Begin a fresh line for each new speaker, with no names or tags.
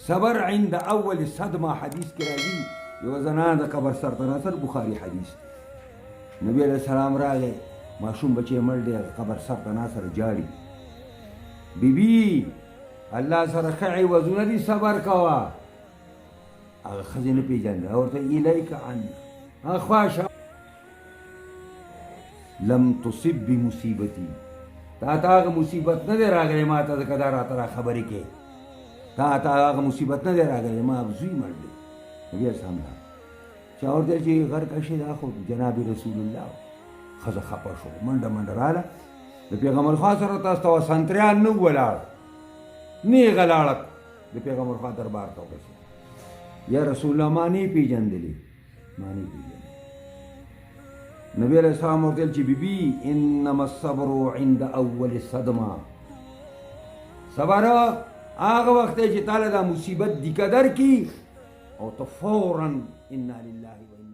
صبر عند اول صدمه حدیث کې راځي یو زنانه د قبر سر ته ناستل بخاري حدیث نبی علیہ السلام راغی ماشوم بچی مړ دی قبر سر ته ناست جاړي بیبي الله سره ښه عوضونه دي صبر کوه هغه ښځې نه پېژانده ورته الیک عني هغه خواشه لم تصب بمصیبتي تا ته هغه مصیبت نه دی راغلی ما ته ځکه دا راته را خبرې کې تا ته هغه مصیبت نه دی راغلی ما زوی مړ دی نبي اسلام لا چا ورته چې غر کشي دا خو جناب رسول الله ښځه خفه شو منډه منډه راله د پیغمبر خوا سره تاسو ته سنتریان نه ولاړ نیغه لاړه د پیغمبر خوا دربار ته وکړه یا رسول الله ما نه پېژندلې ما نه پېژندلې نبی علیہ السلام ورته ویل چې بیبي انما الصبر عند اول صدمه صبر هغه وخت چې تعالی دا مصیبت دی قدر کی او ته فورا انا لله و